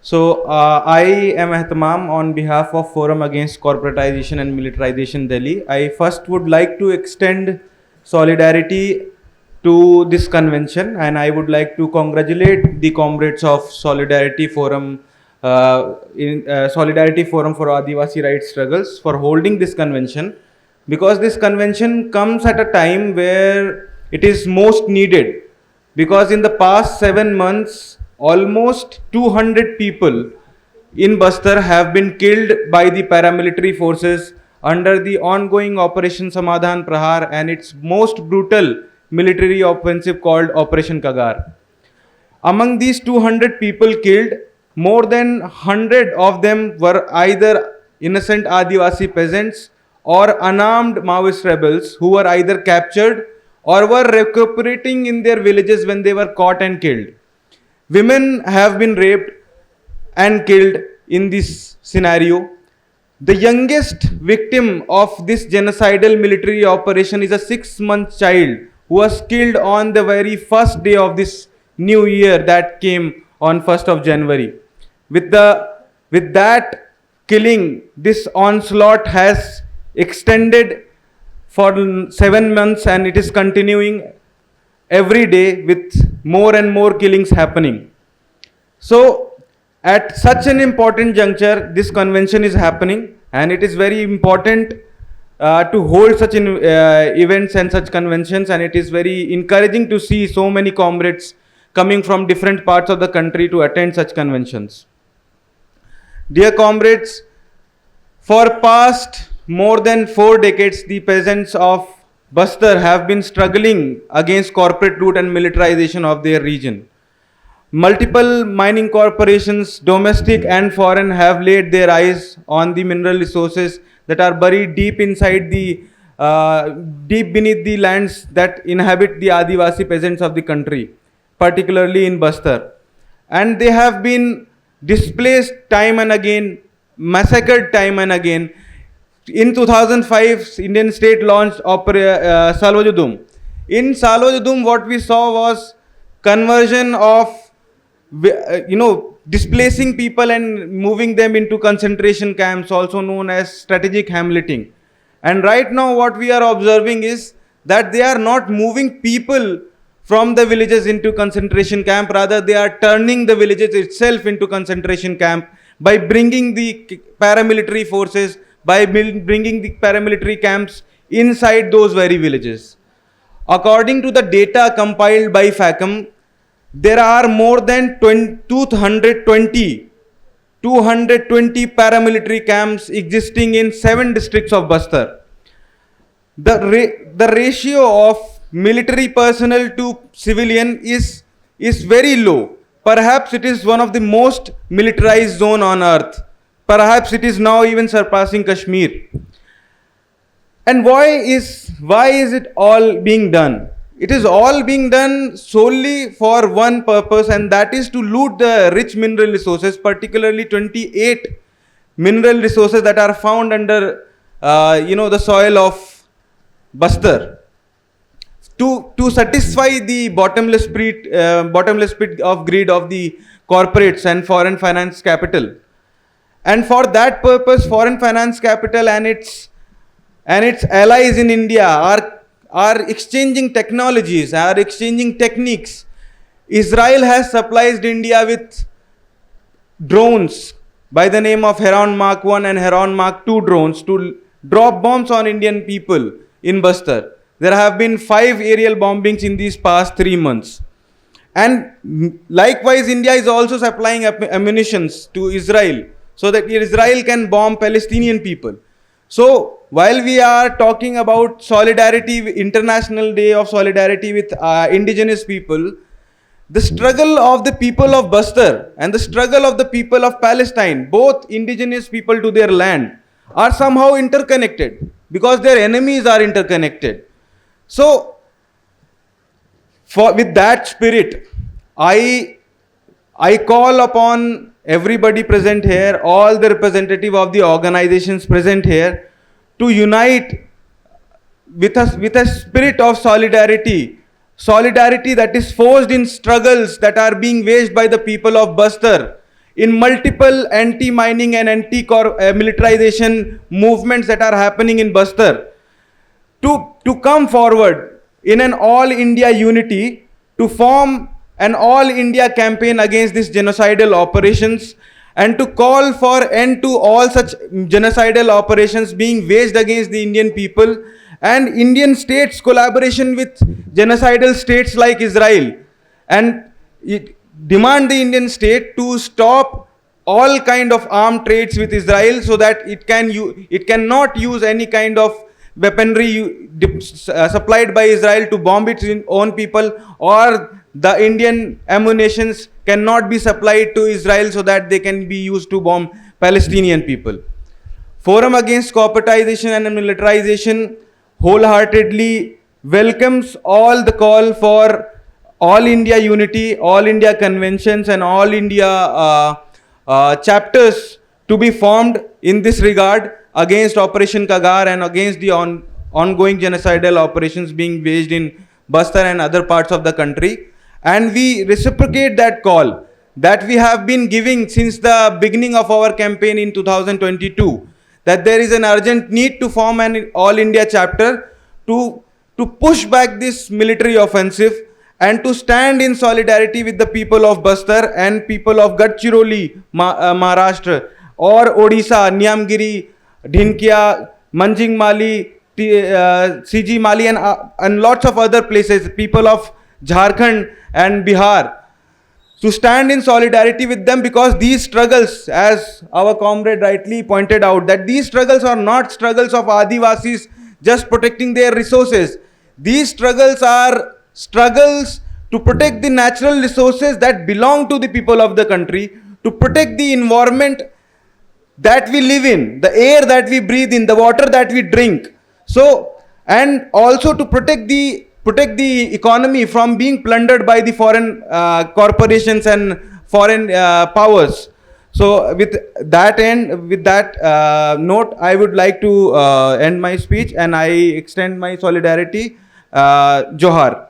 I am Ehtamam on behalf of Forum Against Corporatization and Militarization Delhi. I first would like to extend solidarity to this convention, and I would like to congratulate the comrades of Solidarity Forum for Adivasi Rights Struggles for holding this convention, because this convention comes at a time where it is most needed, because in the past 7 months almost 200 people in Bastar have been killed by the paramilitary forces under the ongoing Operation Samadhan Prahar and its most brutal military offensive called Operation Kagar. Among these 200 people killed, more than 100 of them were either innocent Adivasi peasants or unarmed Maoist rebels who were either captured or were recuperating in their villages when they were caught and killed. Women have been raped and killed in this scenario. The youngest victim of this genocidal military operation is a 6-month child who was killed on the very first day of this new year that came on 1st of January. With that killing, this onslaught has extended for 7 months and it is continuing every day with more and more killings happening. So, at such an important juncture, this convention is happening, and it is very important to hold such events and such conventions, and it is very encouraging to see so many comrades coming from different parts of the country to attend such conventions. Dear comrades, for past more than 4 decades, the peasants of Bastar have been struggling against corporate route and militarization of their region. Multiple mining corporations, domestic and foreign, have laid their eyes on the mineral resources that are buried deep inside deep beneath the lands that inhabit the Adivasi peasants of the country, particularly in Bastar. And they have been displaced time and again, massacred time and again. In 2005, Indian state launched Salwajudum. In Salwajudum, what we saw was conversion of displacing people and moving them into concentration camps, also known as strategic hamleting. And right now what we are observing is that they are not moving people from the villages into concentration camp, rather they are turning the villages itself into concentration camp by bringing the paramilitary forces, by bringing the paramilitary camps inside those very villages. According to the data compiled by FACM, there are more than 220 paramilitary camps existing in 7 districts of Bastar. The ratio of military personnel to civilian is very low. Perhaps it is one of the most militarized zone on earth. Perhaps it is now even surpassing Kashmir. And why is it all being done? It is all being done solely for one purpose, and that is to loot the rich mineral resources, particularly 28 mineral resources that are found under the soil of Bastar. To satisfy the bottomless pit of greed of the corporates and foreign finance capital. And for that purpose, foreign finance capital and its allies in India are exchanging technologies, are exchanging techniques. Israel has supplied India with drones by the name of Heron Mark 1 and Heron Mark 2 drones to drop bombs on Indian people in Bastar. There have been 5 aerial bombings in these past 3 months. And likewise, India is also supplying ammunitions to Israel so that Israel can bomb Palestinian people. So, while we are talking about solidarity, International Day of Solidarity with indigenous people, the struggle of the people of Bastar and the struggle of the people of Palestine, both indigenous people to their land, are somehow interconnected because their enemies are interconnected. So, with that spirit, I call upon everybody present here, all the representative of the organizations present here, to unite with a spirit of solidarity that is forged in struggles that are being waged by the people of Bastar in multiple anti-mining and anti-militarization movements that are happening in Bastar, to come forward in an all India unity to form an all India campaign against these genocidal operations, and to call for end to all such genocidal operations being waged against the Indian people, and Indian states collaboration with genocidal states like Israel, and demand the Indian state to stop all kind of armed trades with Israel, so that it cannot use any kind of weaponry supplied by Israel to bomb its own people, or the Indian ammunitions cannot be supplied to Israel so that they can be used to bomb Palestinian people. Forum Against Corporatization and Militarization wholeheartedly welcomes all the call for all India unity, all India conventions, and all India chapters to be formed in this regard against Operation Kagar and against the ongoing genocidal operations being waged in Bastar and other parts of the country. And we reciprocate that call that we have been giving since the beginning of our campaign in 2022, that there is an urgent need to form an all India chapter to push back this military offensive and to stand in solidarity with the people of Bastar and people of Gadchiroli, Maharashtra, or Odisha, Niamgiri, Dhinkia, Manjing Mali, CG Mali, and lots of other places, people of Jharkhand and Bihar, to stand in solidarity with them, because these struggles, as our comrade rightly pointed out, that these struggles are not struggles of Adivasis just protecting their resources. These struggles are struggles to protect the natural resources that belong to the people of the country, to protect the environment that we live in, the air that we breathe in, the water that we drink. So, and also to protect the economy from being plundered by the foreign corporations and foreign powers. So with that note, I would like to end my speech, and I extend my solidarity. Johar.